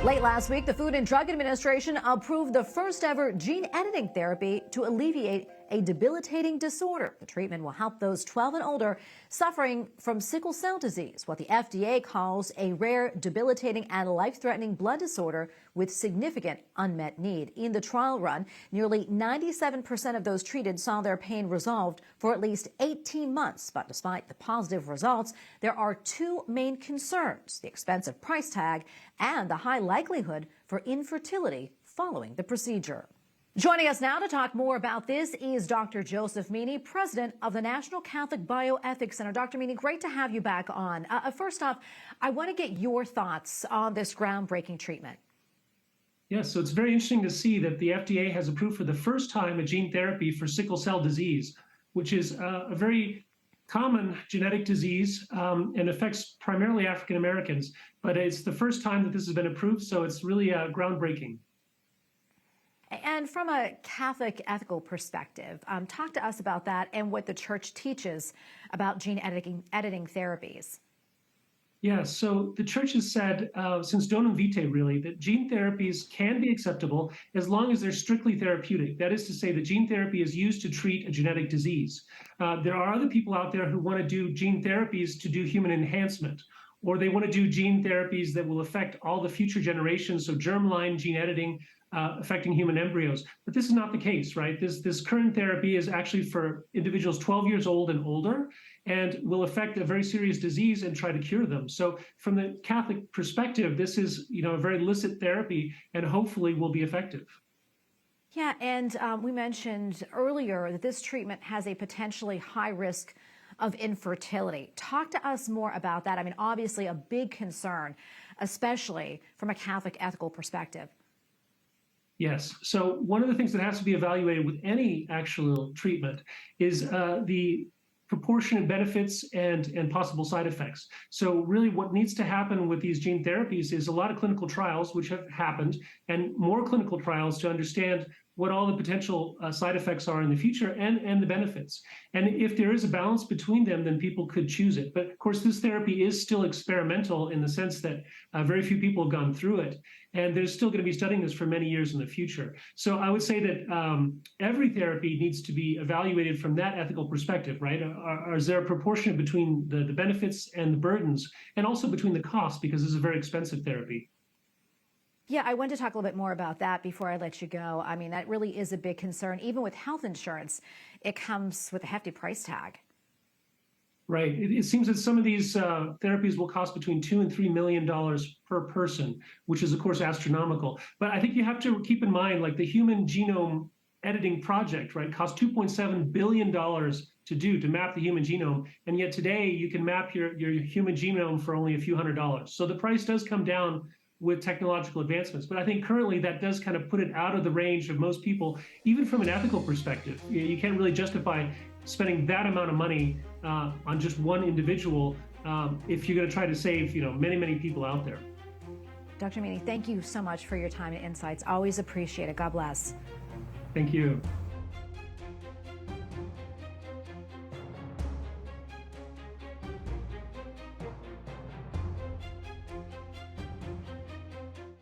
Late last week, the Food and Drug Administration approved the first ever gene editing therapy to alleviate a debilitating disorder. The treatment will help those 12 and older suffering from sickle-cell disease, what the FDA calls a rare, debilitating, and life-threatening blood disorder with significant unmet need. In the trial run, nearly 97% of those treated saw their pain resolved for at least 18 months. But despite the positive results, there are two main concerns: the expensive price tag and the high likelihood for infertility following the procedure. Joining us now to talk more about this is Dr. Joseph Meany, president of the National Catholic Bioethics Center. Dr. Meany, great to have you back on. First off, I want to get your thoughts on this groundbreaking treatment. Yes, so it's very interesting to see that the FDA has approved for the first time a gene therapy for sickle cell disease, which is a very common genetic disease and affects primarily African Americans. But it's the first time that this has been approved, so it's really groundbreaking. And from a Catholic ethical perspective, talk to us about that and what the Church teaches about gene editing therapies. Yeah, so the Church has said since Donum Vitae, really, that gene therapies can be acceptable as long as they're strictly therapeutic. That is to say that gene therapy is used to treat a genetic disease. There are other people out there who want to do gene therapies to do human enhancement, or they want to do gene therapies that will affect all the future generations, so germline gene editing, affecting human embryos. But this is not the case, right? This current therapy is actually for individuals 12 years old and older, and will affect a very serious disease and try to cure them. So from the Catholic perspective, this is, a very licit therapy and hopefully will be effective. Yeah, and we mentioned earlier that this treatment has a potentially high risk of infertility. Talk to us more about that. I mean, obviously a big concern, especially from a Catholic ethical perspective. Yes. So one of the things that has to be evaluated with any actual treatment is the proportionate benefits and possible side effects. So really what needs to happen with these gene therapies is a lot of clinical trials, which have happened, and more clinical trials to understand what all the potential side effects are in the future and the benefits. And if there is a balance between them, then people could choose it. But of course, this therapy is still experimental in the sense that very few people have gone through it. And there's still going to be studying this for many years in the future. So I would say that every therapy needs to be evaluated from that ethical perspective, right? Is there a proportion between the benefits and the burdens, and also between the costs, because this is a very expensive therapy? Yeah, I want to talk a little bit more about that before I let you go. I mean, that really is a big concern. Even with health insurance, it comes with a hefty price tag. Right. It seems that some of these therapies will cost between $2 and $3 million per person, which is, of course, astronomical. But I think you have to keep in mind, like the Human Genome Editing Project, right, cost $2.7 billion to map the human genome. And yet today you can map your human genome for only a few $100s. So the price does come down with technological advancements. But I think currently that does kind of put it out of the range of most people, even from an ethical perspective. You can't really justify spending that amount of money on just one individual if you're going to try to save, many, many people out there. Dr. Meany, thank you so much for your time and insights. Always appreciate it. God bless. Thank you.